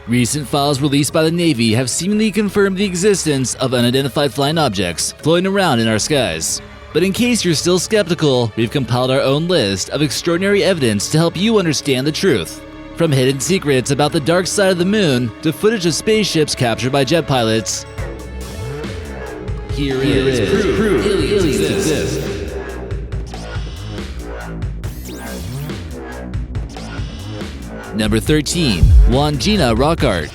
Recent files released by the Navy have seemingly confirmed the existence of unidentified flying objects floating around in our skies. But in case you're still skeptical, we've compiled our own list of extraordinary evidence to help you understand the truth. From hidden secrets about the dark side of the moon to footage of spaceships captured by jet pilots, here is proof aliens exist. Number 13. Wandjina Rock Art.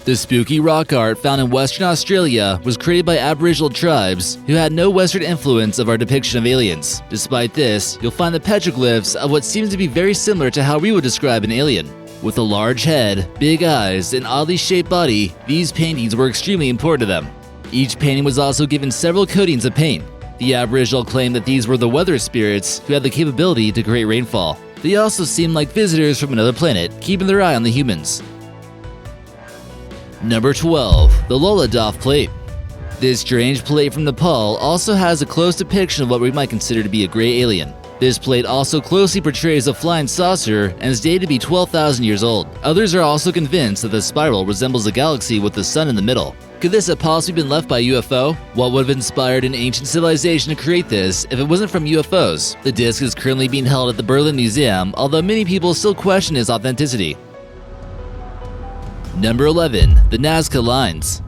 The spooky rock art found in Western Australia was created by Aboriginal tribes who had no Western influence of our depiction of aliens. Despite this, you'll find the petroglyphs of what seems to be very similar to how we would describe an alien. With a large head, big eyes, and oddly shaped body, these paintings were extremely important to them. Each painting was also given several coatings of paint. The Aboriginal claimed that these were the weather spirits who had the capability to create rainfall. They also seemed like visitors from another planet, keeping their eye on the humans. Number 12. The Lolodov Plate. This strange plate from Nepal also has a close depiction of what we might consider to be a gray alien. This plate also closely portrays a flying saucer and is dated to be 12,000 years old. Others are also convinced that the spiral resembles a galaxy with the sun in the middle. Could this have possibly been left by a UFO? What would have inspired an ancient civilization to create this if it wasn't from UFOs? The disc is currently being held at the Berlin Museum, although many people still question its authenticity. Number 11. The Nazca Lines.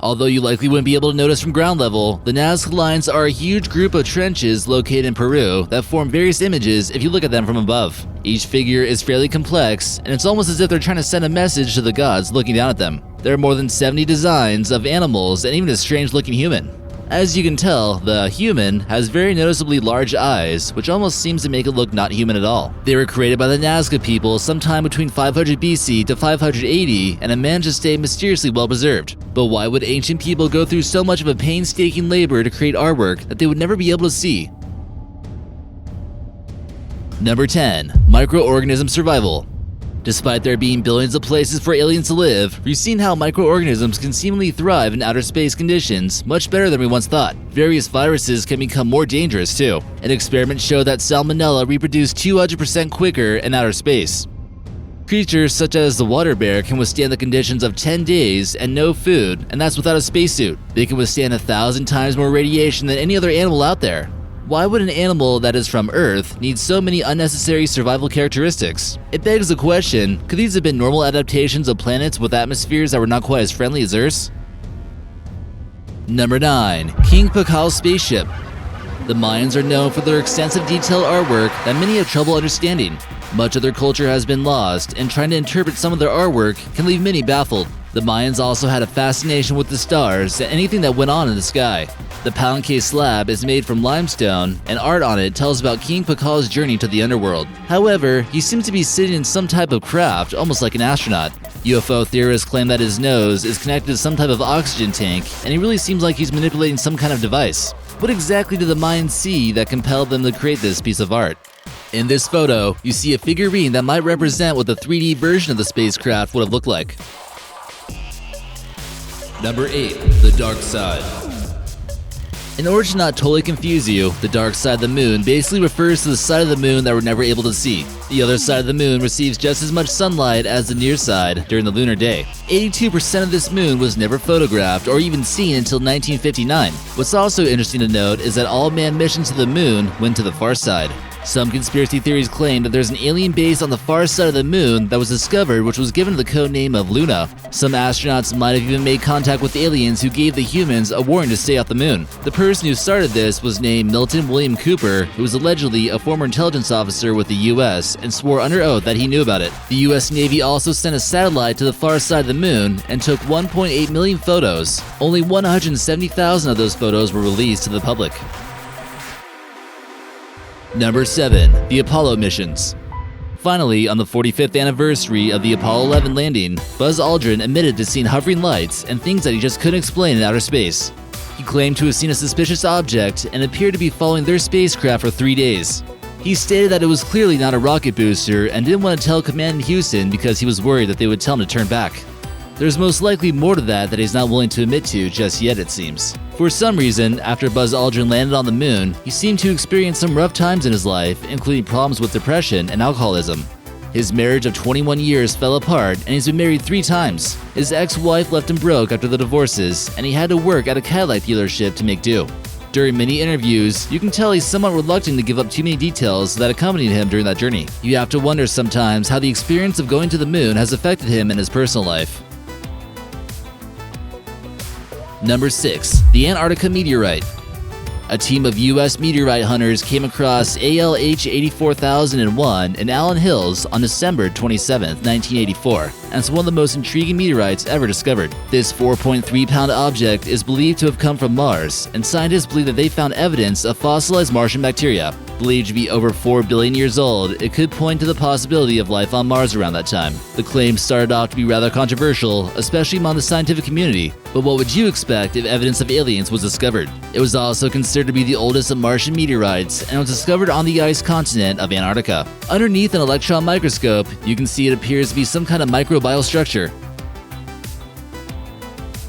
Although you likely wouldn't be able to notice from ground level, the Nazca Lines are a huge group of trenches located in Peru that form various images if you look at them from above. Each figure is fairly complex, and it's almost as if they're trying to send a message to the gods looking down at them. There are more than 70 designs of animals and even a strange-looking human. As you can tell, the human has very noticeably large eyes, which almost seems to make it look not human at all. They were created by the Nazca people sometime between 500 BC to 580 and have managed to stay mysteriously well preserved. But why would ancient people go through so much of a painstaking labor to create artwork that they would never be able to see? Number 10. Microorganism Survival. Despite there being billions of places for aliens to live, we've seen how microorganisms can seemingly thrive in outer space conditions much better than we once thought. Various viruses can become more dangerous too. An experiment showed that salmonella reproduced 200% quicker in outer space. Creatures such as the water bear can withstand the conditions of 10 days and no food, and that's without a spacesuit. They can withstand 1,000 times more radiation than any other animal out there. Why would an animal that is from Earth need so many unnecessary survival characteristics? It begs the question, could these have been normal adaptations of planets with atmospheres that were not quite as friendly as Earth's? Number 9. King Pakal Spaceship. The Mayans are known for their extensive detailed artwork that many have trouble understanding. Much of their culture has been lost, and trying to interpret some of their artwork can leave many baffled. The Mayans also had a fascination with the stars and anything that went on in the sky. The Palenque slab is made from limestone, and art on it tells about King Pakal's journey to the underworld. However, he seems to be sitting in some type of craft, almost like an astronaut. UFO theorists claim that his nose is connected to some type of oxygen tank, and he really seems like he's manipulating some kind of device. What exactly did the Mayans see that compelled them to create this piece of art? In this photo, you see a figurine that might represent what the 3D version of the spacecraft would have looked like. Number 8. The Dark Side. In order to not totally confuse you, the dark side of the moon basically refers to the side of the moon that we're never able to see. The other side of the moon receives just as much sunlight as the near side during the lunar day. 82% of this moon was never photographed or even seen until 1959. What's also interesting to note is that all manned missions to the moon went to the far side. Some conspiracy theories claim that there's an alien base on the far side of the moon that was discovered, which was given the code name of Luna. Some astronauts might have even made contact with aliens who gave the humans a warning to stay off the moon. The person who started this was named Milton William Cooper, who was allegedly a former intelligence officer with the US and swore under oath that he knew about it. The US Navy also sent a satellite to the far side of the moon and took 1.8 million photos. Only 170,000 of those photos were released to the public. Number 7. The Apollo Missions. Finally, on the 45th anniversary of the Apollo 11 landing, Buzz Aldrin admitted to seeing hovering lights and things that he just couldn't explain in outer space. He claimed to have seen a suspicious object and appeared to be following their spacecraft for 3 days. He stated that it was clearly not a rocket booster and didn't want to tell command in Houston because he was worried that they would tell him to turn back. There's most likely more to that he's not willing to admit to just yet, it seems. For some reason, after Buzz Aldrin landed on the moon, he seemed to experience some rough times in his life, including problems with depression and alcoholism. His marriage of 21 years fell apart, and he's been married 3 times. His ex-wife left him broke after the divorces, and he had to work at a Cadillac dealership to make do. During many interviews, you can tell he's somewhat reluctant to give up too many details that accompanied him during that journey. You have to wonder sometimes how the experience of going to the moon has affected him in his personal life. Number 6. The Antarctica Meteorite. A team of U.S. meteorite hunters came across ALH 84001 in Allen Hills on December 27, 1984, and it's one of the most intriguing meteorites ever discovered. This 4.3-pound object is believed to have come from Mars, and scientists believe that they found evidence of fossilized Martian bacteria. Believed to be over 4 billion years old, it could point to the possibility of life on Mars around that time. The claim started off to be rather controversial, especially among the scientific community, but what would you expect if evidence of aliens was discovered? It was also considered to be the oldest of Martian meteorites, and was discovered on the ice continent of Antarctica. Underneath an electron microscope, you can see it appears to be some kind of microbial structure.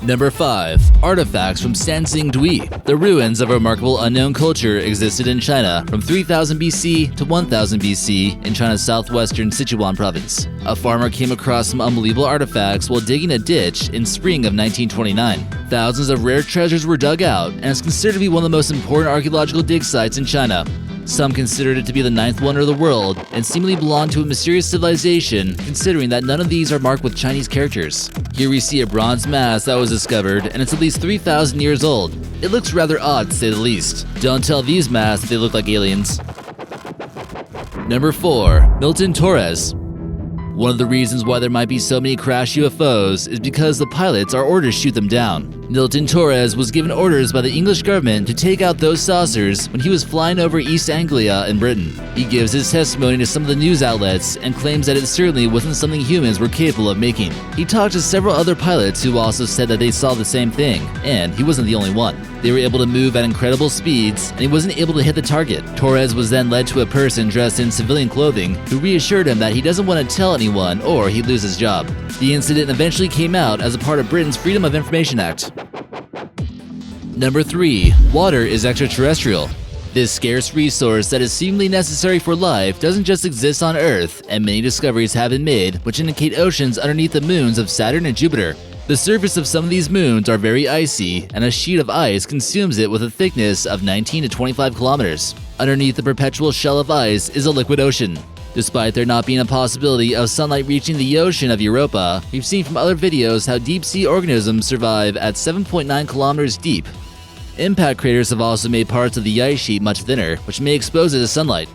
Number 5. Artifacts from Sansing-Dui. The ruins of a remarkable unknown culture existed in China from 3000 BC to 1000 BC in China's southwestern Sichuan province. A farmer came across some unbelievable artifacts while digging a ditch in spring of 1929. Thousands of rare treasures were dug out, and is considered to be one of the most important archaeological dig sites in China. Some considered it to be the 9th wonder of the world, and seemingly belonged to a mysterious civilization, considering that none of these are marked with Chinese characters. Here we see a bronze mass that was discovered, and it's at least 3,000 years old. It looks rather odd, to say the least. Don't tell these masks that they look like aliens. Number 4. Milton Torres. One of the reasons why there might be so many crashed UFOs is because the pilots are ordered to shoot them down. Milton Torres was given orders by the English government to take out those saucers when he was flying over East Anglia in Britain. He gives his testimony to some of the news outlets and claims that it certainly wasn't something humans were capable of making. He talked to several other pilots who also said that they saw the same thing, and he wasn't the only one. They were able to move at incredible speeds, and he wasn't able to hit the target. Torres was then led to a person dressed in civilian clothing who reassured him that he doesn't want to tell anyone or he'd lose his job. The incident eventually came out as a part of Britain's Freedom of Information Act. Number 3. Water is extraterrestrial. This scarce resource that is seemingly necessary for life doesn't just exist on Earth, and many discoveries have been made which indicate oceans underneath the moons of Saturn and Jupiter. The surface of some of these moons are very icy, and a sheet of ice consumes it with a thickness of 19 to 25 kilometers. Underneath the perpetual shell of ice is a liquid ocean. Despite there not being a possibility of sunlight reaching the ocean of Europa, we've seen from other videos how deep-sea organisms survive at 7.9 kilometers deep. Impact craters have also made parts of the ice sheet much thinner, which may expose it to sunlight.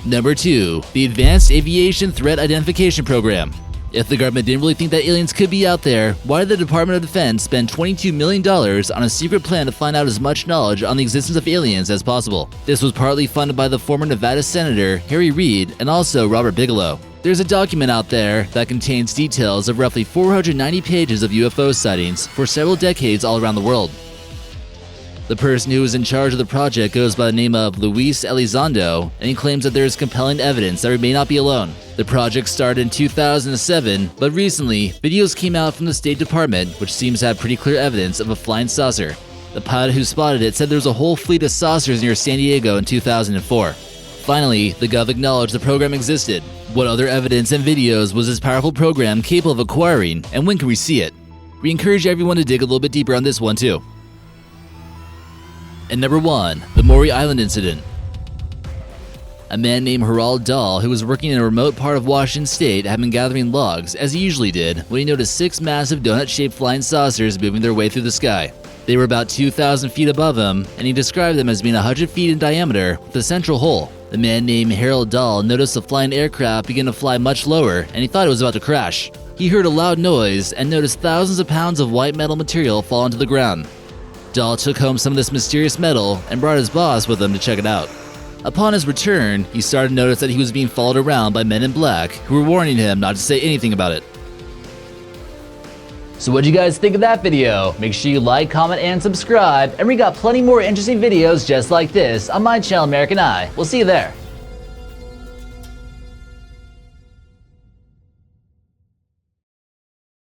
Number 2. The Advanced Aviation Threat Identification Program. If the government didn't really think that aliens could be out there, why did the Department of Defense spend $22 million on a secret plan to find out as much knowledge on the existence of aliens as possible? This was partly funded by the former Nevada Senator Harry Reid and also Robert Bigelow. There's a document out there that contains details of roughly 490 pages of UFO sightings for several decades all around the world. The person who was in charge of the project goes by the name of Luis Elizondo, and he claims that there is compelling evidence that we may not be alone. The project started in 2007, but recently, videos came out from the State Department which seems to have pretty clear evidence of a flying saucer. The pilot who spotted it said there was a whole fleet of saucers near San Diego in 2004. Finally, the Gov acknowledged the program existed. What other evidence and videos was this powerful program capable of acquiring, and when can we see it? We encourage everyone to dig a little bit deeper on this one too. And number 1, the Maury Island incident. A man named Harald Dahl, who was working in a remote part of Washington State, had been gathering logs, as he usually did, when he noticed 6 massive donut-shaped flying saucers moving their way through the sky. They were about 2,000 feet above him, and he described them as being 100 feet in diameter, with a central hole. The man named Harald Dahl noticed the flying aircraft begin to fly much lower, and he thought it was about to crash. He heard a loud noise and noticed thousands of pounds of white metal material fall onto the ground. Dahl took home some of this mysterious metal and brought his boss with him to check it out. Upon his return, he started to notice that he was being followed around by men in black who were warning him not to say anything about it. So what'd you guys think of that video? Make sure you like, comment, and subscribe, and we got plenty more interesting videos just like this on my channel, American Eye. We'll see you there.